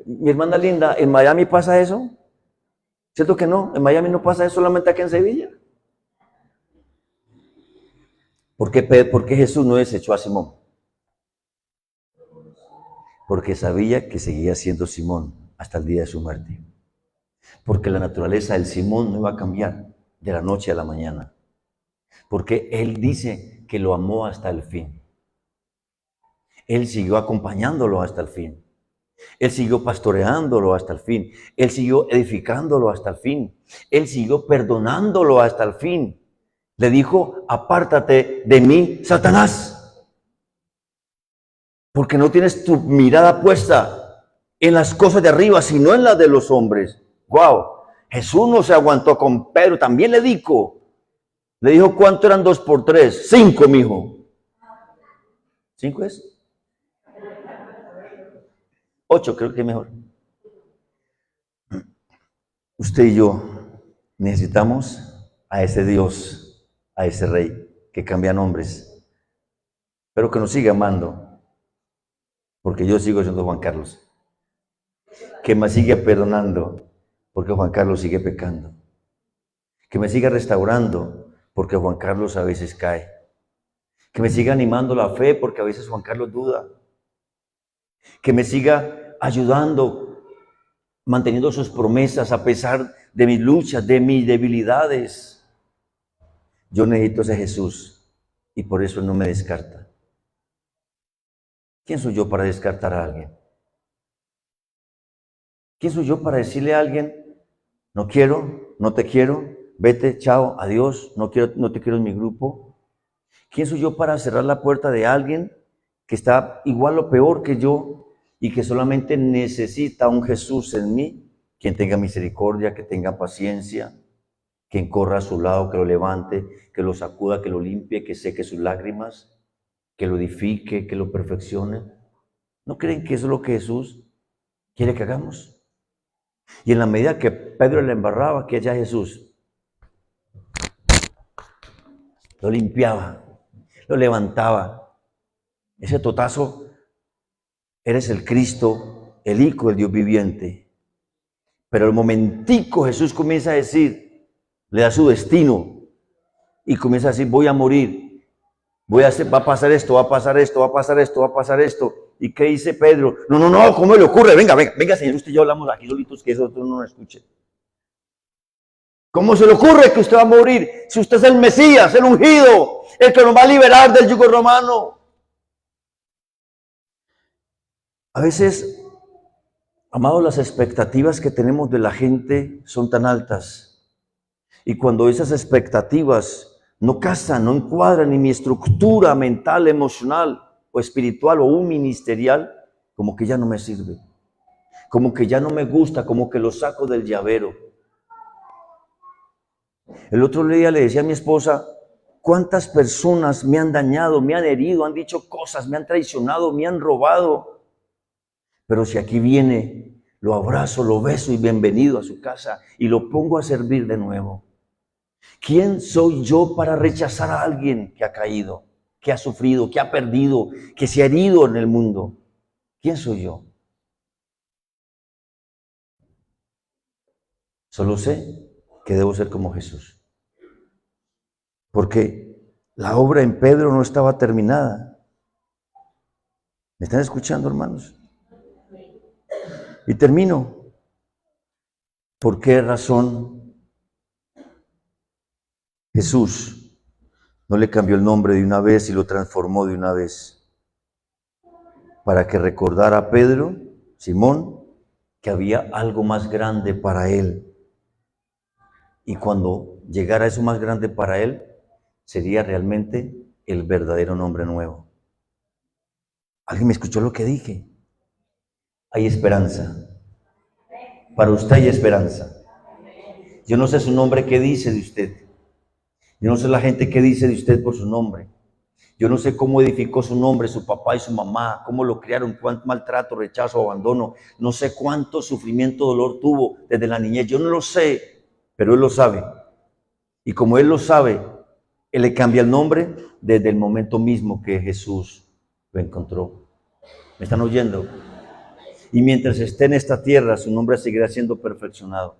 Mi hermana linda, ¿en Miami pasa eso? ¿Cierto que no? En Miami no pasa eso, solamente aquí en Sevilla. ¿Por qué Jesús no desechó a Simón? Porque sabía que seguía siendo Simón hasta el día de su muerte. Porque la naturaleza del Simón no iba a cambiar de la noche a la mañana. Porque él dice que lo amó hasta el fin. Él siguió acompañándolo hasta el fin. Él siguió pastoreándolo hasta el fin. Él siguió edificándolo hasta el fin. Él siguió perdonándolo hasta el fin. Le dijo, apártate de mí, Satanás. Porque no tienes tu mirada puesta en las cosas de arriba, sino en las de los hombres. Wow. Jesús no se aguantó con Pedro. También le dijo, ¿cuánto eran 2 por 3? 5, mijo. ¿5 es? 8, creo que es mejor. Usted y yo necesitamos a ese Dios, a ese Rey que cambia nombres, pero que nos siga amando, porque yo sigo siendo Juan Carlos, que me sigue perdonando, porque Juan Carlos sigue pecando, que me siga restaurando, porque Juan Carlos a veces cae, que me siga animando la fe, porque a veces Juan Carlos duda, que me siga ayudando, manteniendo sus promesas a pesar de mis luchas, de mis debilidades. Yo necesito ese Jesús y por eso Él no me descarta. ¿Quién soy yo para descartar a alguien? ¿Quién soy yo para decirle a alguien, no quiero, no te quiero, vete, chao, adiós, no te quiero en mi grupo? ¿Quién soy yo para cerrar la puerta de alguien que está igual o peor que yo y que solamente necesita un Jesús en mí, quien tenga misericordia, que tenga paciencia, quien corra a su lado, que lo levante, que lo sacuda, que lo limpie, que seque sus lágrimas, que lo edifique, que lo perfeccione? ¿No creen que eso es lo que Jesús quiere que hagamos? Y en la medida que Pedro le embarraba, que hacía Jesús, lo limpiaba, lo levantaba. Ese totazo, eres el Cristo, el Hijo del Dios viviente. Pero al momentico Jesús comienza a decir, le da su destino y comienza a decir, voy a morir, va a pasar esto, va a pasar esto, va a pasar esto, va a pasar esto. ¿Y qué dice Pedro? No, ¿cómo le ocurre? Venga, Señor, usted y yo hablamos aquí solitos, que eso otro no lo escuche. ¿Cómo se le ocurre que usted va a morir si usted es el Mesías, el ungido, el que nos va a liberar del yugo romano? A veces, amados, las expectativas que tenemos de la gente son tan altas. Y cuando esas expectativas no casan, no encuadran en mi estructura mental, emocional o espiritual o un ministerial, como que ya no me sirve. Como que ya no me gusta, como que lo saco del llavero. El otro día le decía a mi esposa, ¿cuántas personas me han dañado, me han herido, han dicho cosas, me han traicionado, me han robado? Pero si aquí viene, lo abrazo, lo beso y bienvenido a su casa y lo pongo a servir de nuevo. ¿Quién soy yo para rechazar a alguien que ha caído, que ha sufrido, que ha perdido, que se ha herido en el mundo? ¿Quién soy yo? Solo sé que debo ser como Jesús. Porque la obra en Pedro no estaba terminada. ¿Me están escuchando, hermanos? Y termino. ¿Por qué razón Jesús no le cambió el nombre de una vez y lo transformó de una vez? Para que recordara a Pedro, Simón, que había algo más grande para él. Y cuando llegara eso más grande para él, sería realmente el verdadero nombre nuevo. ¿Alguien me escuchó lo que dije? Hay esperanza. Para usted hay esperanza. Yo no sé su nombre qué dice de usted. Yo no sé la gente qué dice de usted por su nombre. Yo no sé cómo edificó su nombre, su papá y su mamá, cómo lo criaron, cuánto maltrato, rechazo, abandono. No sé cuánto sufrimiento, dolor tuvo desde la niñez. Yo no lo sé, pero Él lo sabe. Y como Él lo sabe, Él le cambia el nombre desde el momento mismo que Jesús lo encontró. ¿Me están oyendo? Y mientras esté en esta tierra, su nombre seguirá siendo perfeccionado.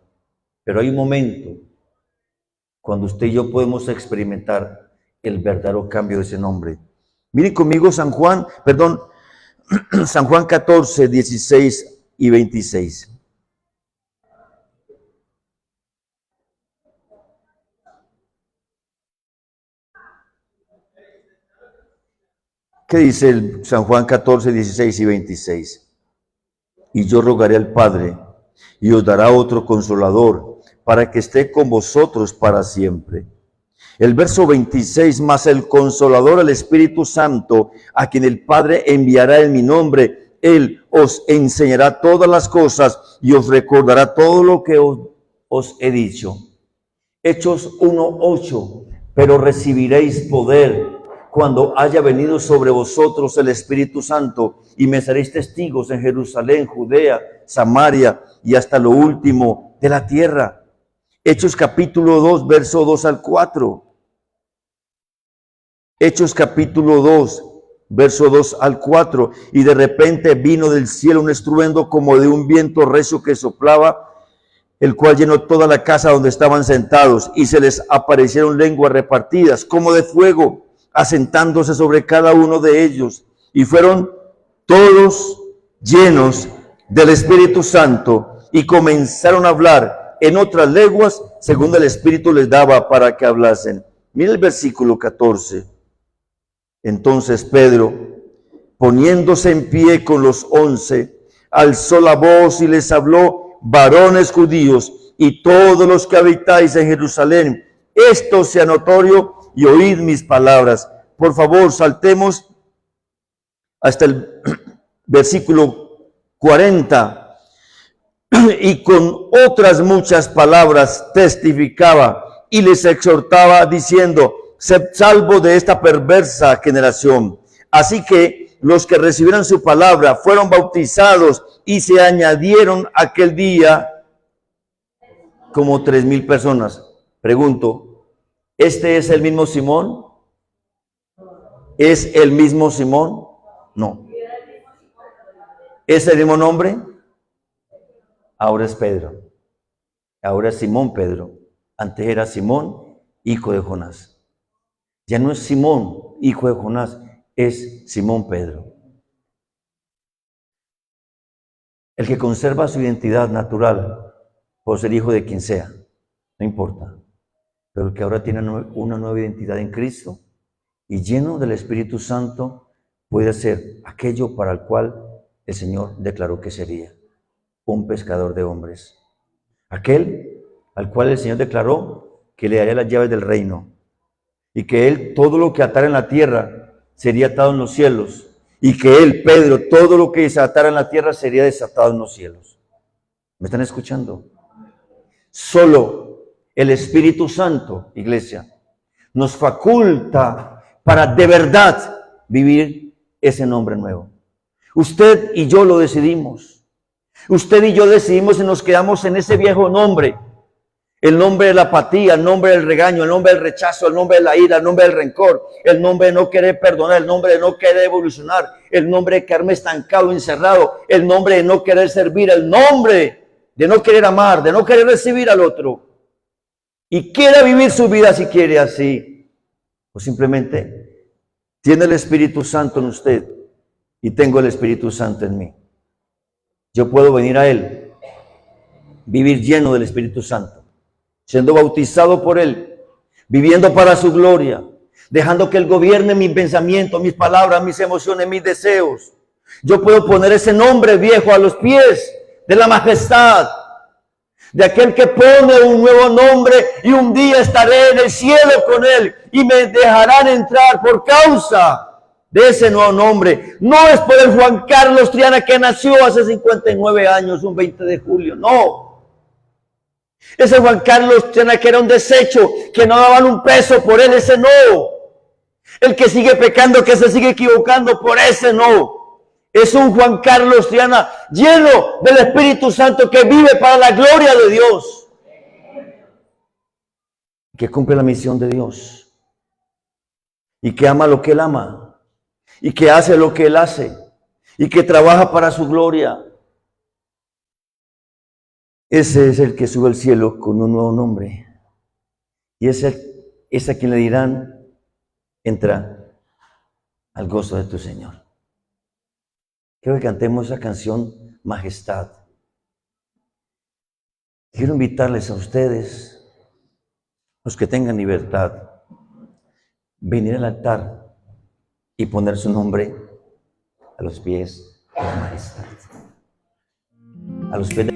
Pero hay un momento cuando usted y yo podemos experimentar el verdadero cambio de ese nombre. Miren conmigo San Juan 14, 16 y 26. ¿Qué dice el San Juan 14, 16 y 26? Y yo rogaré al Padre, y os dará otro consolador, para que esté con vosotros para siempre. El verso 26, más el consolador, el Espíritu Santo, a quien el Padre enviará en mi nombre, Él os enseñará todas las cosas y os recordará todo lo que os he dicho. Hechos 1:8, pero recibiréis poder cuando haya venido sobre vosotros el Espíritu Santo, y me seréis testigos en Jerusalén, Judea, Samaria y hasta lo último de la tierra. Hechos capítulo 2, verso 2 al 4. Hechos capítulo 2, verso 2 al 4. Y de repente vino del cielo un estruendo como de un viento recio que soplaba, el cual llenó toda la casa donde estaban sentados, y se les aparecieron lenguas repartidas como de fuego, asentándose sobre cada uno de ellos, y fueron todos llenos del Espíritu Santo, y comenzaron a hablar en otras lenguas según el Espíritu les daba para que hablasen. Mira el versículo 14. Entonces Pedro, poniéndose en pie con los 11, alzó la voz y les habló: varones judíos y todos los que habitáis en Jerusalén, esto sea notorio y oíd mis palabras. Por favor, saltemos hasta el versículo 40. Y con otras muchas palabras testificaba y les exhortaba diciendo: sed salvos de esta perversa generación. Así que los que recibieron su palabra fueron bautizados, y se añadieron aquel día como 3,000 personas. Pregunto, ¿este es el mismo Simón? ¿Es el mismo Simón? No. ¿Es el mismo nombre? Ahora es Pedro. Ahora es Simón Pedro. Antes era Simón, hijo de Jonás. Ya no es Simón, hijo de Jonás, es Simón Pedro. El que conserva su identidad natural puede ser hijo de quien sea, no importa. Pero el que ahora tiene una nueva identidad en Cristo y lleno del Espíritu Santo puede ser aquello para el cual el Señor declaró que sería: un pescador de hombres. Aquel al cual el Señor declaró que le daría las llaves del reino, y que él todo lo que atara en la tierra sería atado en los cielos, y que él, Pedro, todo lo que desatara en la tierra sería desatado en los cielos. ¿Me están escuchando? Solo el Espíritu Santo, iglesia, nos faculta para de verdad vivir ese nombre nuevo. Usted y yo lo decidimos. Usted y yo decidimos si nos quedamos en ese viejo nombre. El nombre de la apatía, el nombre del regaño, el nombre del rechazo, el nombre de la ira, el nombre del rencor, el nombre de no querer perdonar, el nombre de no querer evolucionar, el nombre de quedarme estancado, encerrado, el nombre de no querer servir, el nombre de no querer amar, de no querer recibir al otro. Y quiera vivir su vida si quiere así. O simplemente tiene el Espíritu Santo en usted y tengo el Espíritu Santo en mí. Yo puedo venir a Él, vivir lleno del Espíritu Santo, siendo bautizado por Él, viviendo para su gloria, dejando que Él gobierne mis pensamientos, mis palabras, mis emociones, mis deseos. Yo puedo poner ese nombre viejo a los pies de la majestad, de aquel que pone un nuevo nombre, y un día estaré en el cielo con Él y me dejarán entrar por causa de ese nuevo nombre. No es por el Juan Carlos Triana que nació hace 59 años, un 20 de julio, no. Ese Juan Carlos Triana que era un desecho, que no daban un peso por él, ese no. El que sigue pecando, que se sigue equivocando, por ese no. Es un Juan Carlos Triana lleno del Espíritu Santo que vive para la gloria de Dios. Que cumple la misión de Dios. Y que ama lo que Él ama. Y que hace lo que Él hace. Y que trabaja para su gloria. Ese es el que sube al cielo con un nuevo nombre. Y ese es a quien le dirán, entra al gozo de tu Señor. Quiero que cantemos esa canción, Majestad. Quiero invitarles a ustedes, los que tengan libertad, venir al altar y poner su nombre a los pies de la Majestad. A los pies de